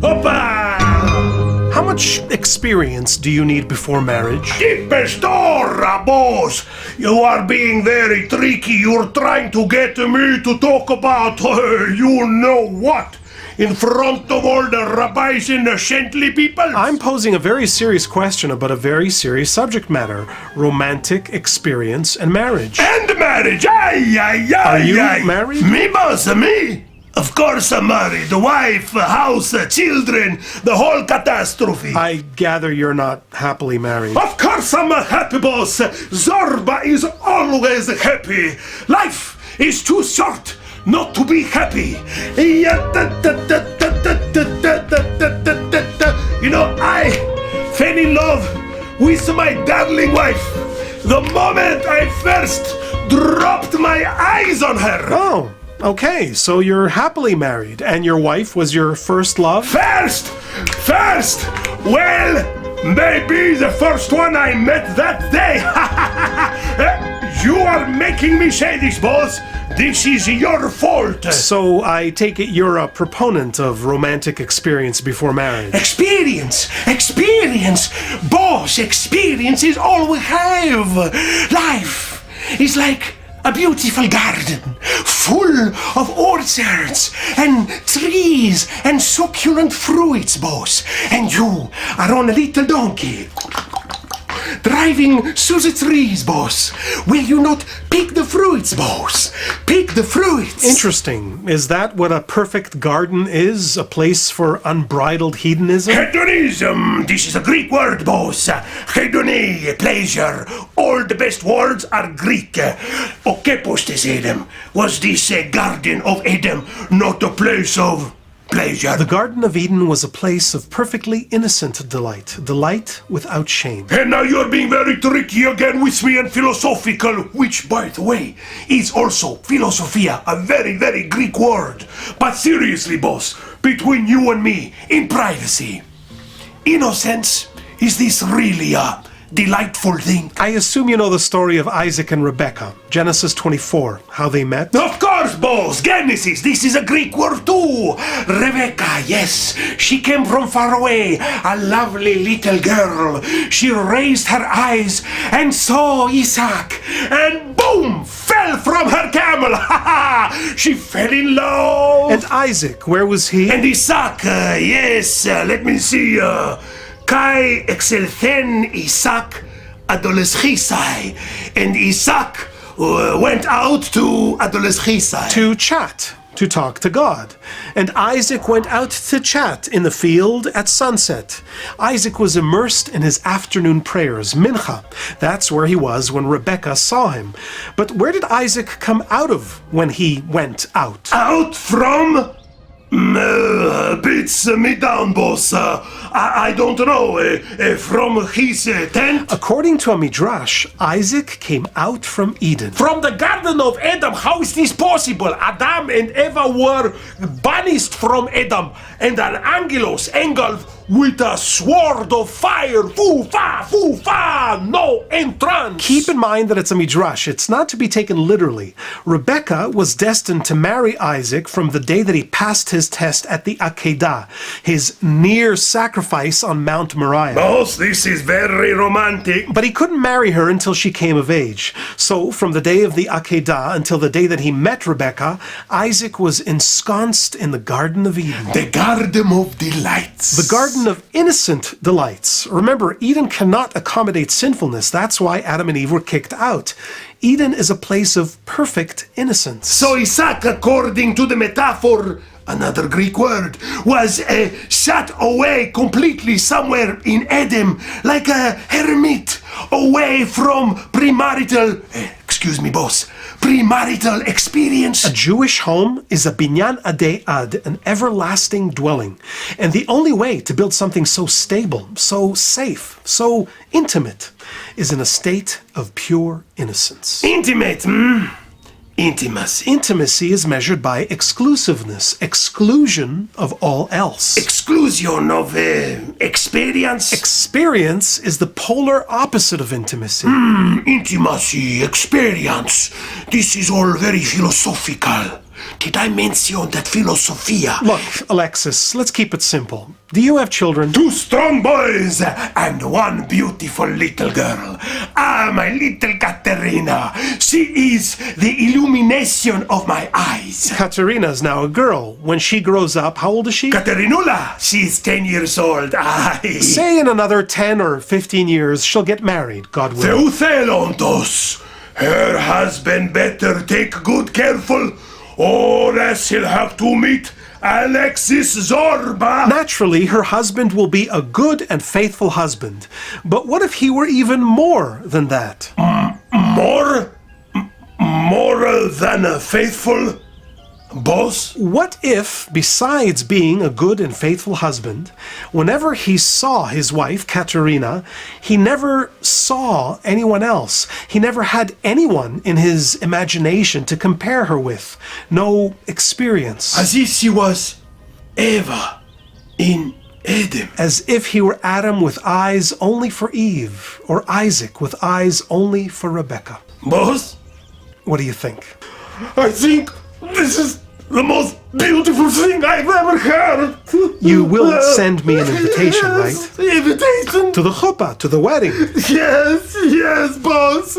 Hoppa! How much experience do you need before marriage? Torah, boss! You are being very tricky. You're trying to get me to talk about you know what in front of all the rabbis and the saintly people. I'm posing a very serious question about a very serious subject matter: romantic experience and marriage. And marriage! Are you married? Me, boss, me? Of course I'm married. Wife, house, children, the whole catastrophe. I gather you're not happily married. Of course I'm a happy boss. Zorba is always happy. Life is too short not to be happy. You know, I fell in love with my darling wife the moment I first dropped my eyes on her. Oh, okay, so you're happily married, and your wife was your first love? First! Well, maybe the first one I met that day. You are making me say this, boss. This is your fault. So I take it you're a proponent of romantic experience before marriage. Experience! Boss, experience is all we have. Life is like a beautiful garden, full of orchards and trees and succulent fruits, boss. And you are on a little donkey, driving through the trees, boss. Will you not pick the fruits, boss? Pick the fruits. Interesting. Is that what a perfect garden is? A place for unbridled hedonism? Hedonism! This is a Greek word, boss. Hedone, pleasure. All the best words are Greek. Okay, postes Edom. Was this a garden of Edom, not a place of pleasure? The Garden of Eden was a place of perfectly innocent delight. Delight without shame. And now you're being very tricky again with me and philosophical, which, by the way, is also philosophia, a very, very Greek word. But seriously, boss, between you and me, in privacy, innocence, is this really a delightful thing? I assume you know the story of Isaac and Rebekah, Genesis 24, how they met? Of course, boss! Genesis, this is a Greek word too! Rebecca, yes, she came from far away, a lovely little girl. She raised her eyes and saw Isaac, and boom! Fell from her camel! Ha ha! She fell in love! And Isaac, where was he? And Isaac, yes, let me see, Kai exelthen Isaac adoleschisai, and Isaac went out to adoleschisai. To chat, to talk to God. And Isaac went out to chat in the field at sunset. Isaac was immersed in his afternoon prayers, mincha. That's where he was when Rebekah saw him. But where did Isaac come out of when he went out? Out from? Beats me down, boss. I don't know. From his tent? According to a midrash, Isaac came out from Eden. From the Garden of Eden. How is this possible? Adam and Eva were banished from Eden, and an angelos engulfed with a sword of fire. Foo-fa, no entrance. Keep in mind that it's a midrash. It's not to be taken literally. Rebekah was destined to marry Isaac from the day that he passed his test at the Akedah, his near sacrifice on Mount Moriah. Boss, this is very romantic. But he couldn't marry her until she came of age. So from the day of the Akedah until the day that he met Rebekah, Isaac was ensconced in the Garden of Eden. The Garden of Delights. The Garden of innocent delights. Remember, Eden cannot accommodate sinfulness. That's why Adam and Eve were kicked out. Eden is a place of perfect innocence. So Isaac, according to the metaphor, another Greek word, was shut away completely somewhere in Eden, like a hermit, away from premarital experience. A Jewish home is a binyan adei ad, an everlasting dwelling. And the only way to build something so stable, so safe, so intimate, is in a state of pure innocence. Intimate, Intimacy. Intimacy is measured by exclusiveness, exclusion of all else. Exclusion of experience. Experience is the polar opposite of intimacy. Intimacy, experience. This is all very philosophical. did I mention that philosophia? Look, Alexis, let's keep it simple. Do you have children? 2 strong boys and 1 beautiful little girl. Ah, my little Katerina. She is the illumination of my eyes. Katerina's now a girl. When she grows up, how old is she? Katerinula, she is 10 years old. Aye. Say in another 10 or 15 years, she'll get married, God willing. Theuthelontos. Her husband better take good careful, or else he'll have to meet Alexis Zorba. Naturally, her husband will be a good and faithful husband. But what if he were even more than that? More than a faithful boss? What if, besides being a good and faithful husband, whenever he saw his wife, Katerina, he never saw anyone else? He never had anyone in his imagination to compare her with. No experience. As if she was Eva in Eden. As if he were Adam with eyes only for Eve, or Isaac with eyes only for Rebecca. Boss? What do you think? I think this is the most beautiful thing I've ever heard. You will send me an invitation, right? Invitation? To the chuppah, to the wedding. Yes, boss.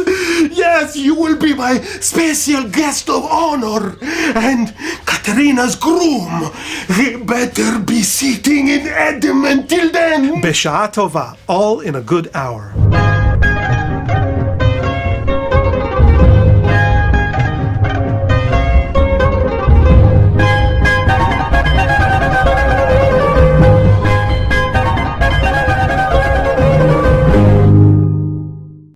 Yes, you will be my special guest of honor. And Katerina's groom. He better be sitting in Edom until then. B'sha'a tova, all in a good hour.